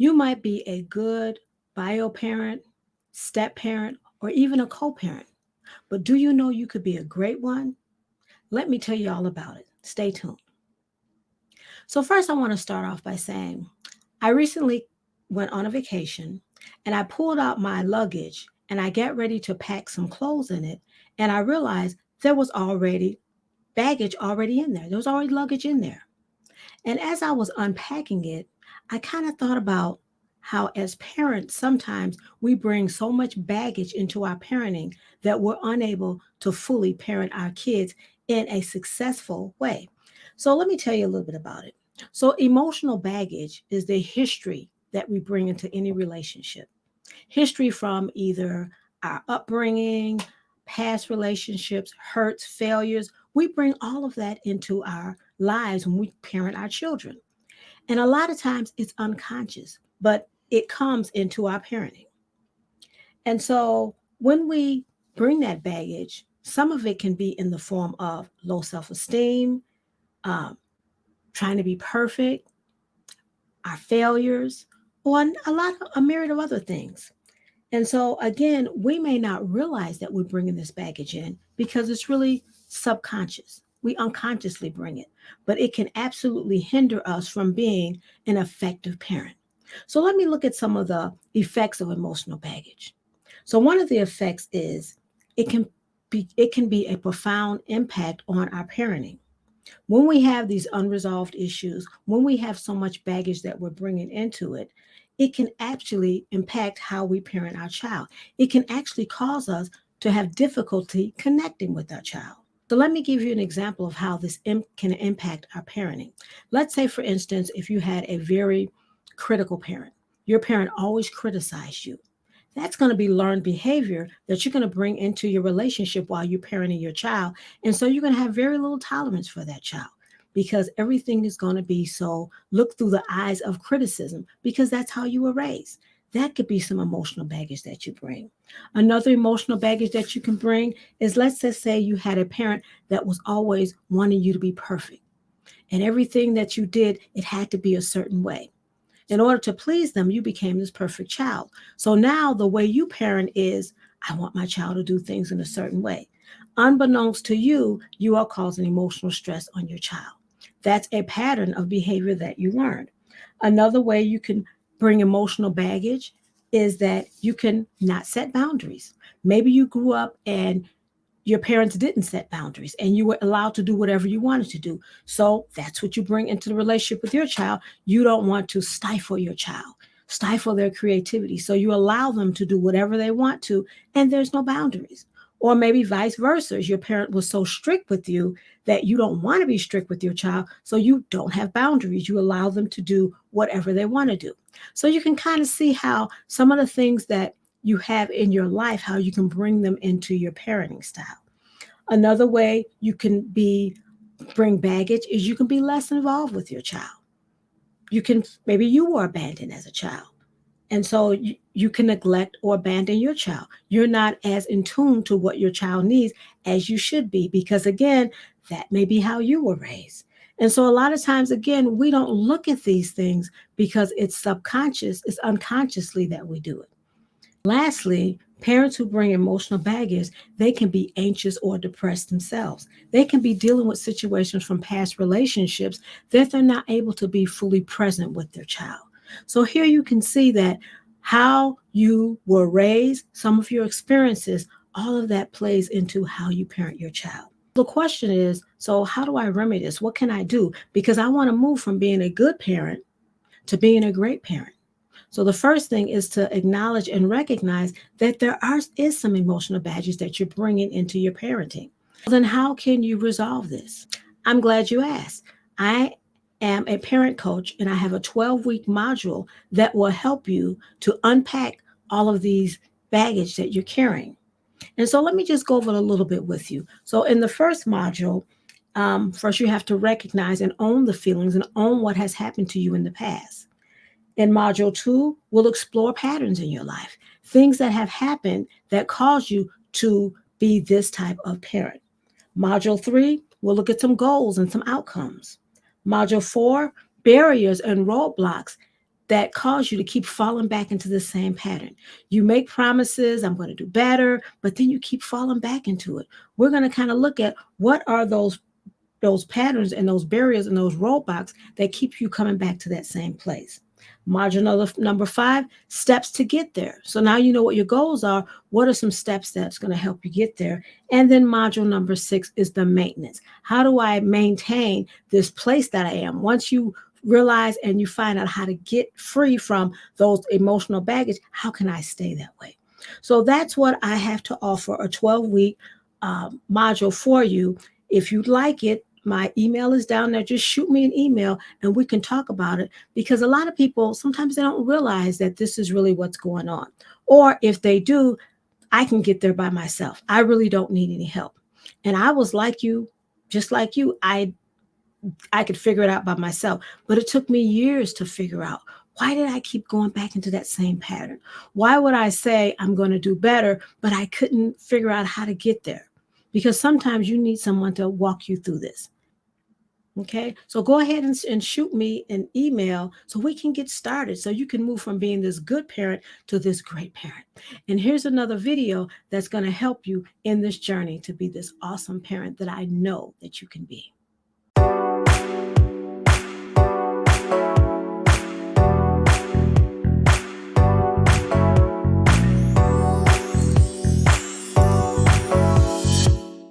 You might be a good bio parent, step parent, or even a co parent. But do you know you could be a great one? Let me tell you all about it. Stay tuned. So, first, I want to start off by saying I recently went on a vacation and I pulled out my luggage and I get ready to pack some clothes in it. And I realized there was already baggage already in there. There was already luggage in there. And as I was unpacking it, I kind of thought about how, as parents, sometimes we bring so much baggage into our parenting that we're unable to fully parent our kids in a successful way. So, let me tell you a little bit about it. So, emotional baggage is the history that we bring into any relationship. History from either our upbringing, past relationships, hurts, failures. We bring all of that into our lives when we parent our children. And a lot of times it's unconscious, but it comes into our parenting. And so when we bring that baggage, some of it can be in the form of low self esteem, um, trying to be perfect, our failures, or a myriad of other things. And so, again, we may not realize that we're bringing this baggage in because it's really subconscious. We unconsciously bring it, but it can absolutely hinder us from being an effective parent. So, let me look at some of the effects of emotional baggage. So, one of the effects is it can it can be a profound impact on our parenting. When we have these unresolved issues, when we have so much baggage that we're bringing into it, it can actually impact how we parent our child. It can actually cause us to have difficulty connecting with our child. So, let me give you an example of how this can impact our parenting. Let's say, for instance, if you had a very critical parent, your parent always criticized you. That's going to be learned behavior that you're going to bring into your relationship while you're parenting your child. And so you're going to have very little tolerance for that child because everything is going to be so look through the eyes of criticism because that's how you were raised. That could be some emotional baggage that you bring. Another emotional baggage that you can bring is, let's just say you had a parent that was always wanting you to be perfect. And everything that you did, it had to be a certain way. In order to please them, you became this perfect child. So now the way you parent is, I want my child to do things in a certain way. Unbeknownst to you, you are causing emotional stress on your child. That's a pattern of behavior that you learned. Another way you can bring emotional baggage is that you can not set boundaries. Maybe you grew up and your parents didn't set boundaries and you were allowed to do whatever you wanted to do. So that's what you bring into the relationship with your child. You don't want to stifle your child, stifle their creativity. So you allow them to do whatever they want to, and there's no boundaries. Or maybe vice versa. Your parent was so strict with you that you don't want to be strict with your child. So you don't have boundaries. You allow them to do whatever they want to do. So you can kind of see how some of the things that you have in your life, how you can bring them into your parenting style. Another way you can be bring baggage is you can be less involved with your child. You can maybe you were abandoned as a child. And so you can neglect or abandon your child. You're not as in tune to what your child needs as you should be, because again, that may be how you were raised. And so a lot of times, again, we don't look at these things because it's subconscious, it's unconsciously that we do it. Lastly, parents who bring emotional baggage, they can be anxious or depressed themselves. They can be dealing with situations from past relationships that they're not able to be fully present with their child. So here you can see that how you were raised, some of your experiences, all of that plays into how you parent your child. The question is, so how do I remedy this? What can I do? Because I want to move from being a good parent to being a great parent. So the first thing is to acknowledge and recognize that is some emotional baggage that you're bringing into your parenting. Then how can you resolve this? I'm glad you asked. I am a parent coach and I have a 12-week module that will help you to unpack all of these baggage that you're carrying. And so let me just go over it a little bit with you. So in the first module, first you have to recognize and own the feelings and own what has happened to you in the past. In module 2, we'll explore patterns in your life, things that have happened that cause you to be this type of parent. Module 3, we'll look at some goals and some outcomes. Module 4, barriers and roadblocks that cause you to keep falling back into the same pattern. You make promises, I'm going to do better, but then you keep falling back into it. We're going to kind of look at what are those patterns and those barriers and those roadblocks that keep you coming back to that same place. Module number 5, steps to get there. So now you know what your goals are. What are some steps that's going to help you get there? And then module number 6 is the maintenance. How do I maintain this place that I am? Once you realize and you find out how to get free from those emotional baggage, how can I stay that way? So that's what I have to offer, a 12-week module for you. If you'd like it, my email is down there. Just shoot me an email and we can talk about it, because a lot of people, sometimes they don't realize that this is really what's going on. Or if they do, I can get there by myself. I really don't need any help. And I was like you, just like you. I could figure it out by myself, but it took me years to figure out, why did I keep going back into that same pattern? Why would I say I'm going to do better, but I couldn't figure out how to get there? Because sometimes you need someone to walk you through this. Okay, so go ahead and shoot me an email so we can get started, so you can move from being this good parent to this great parent. And here's another video that's going to help you in this journey to be this awesome parent that I know that you can be.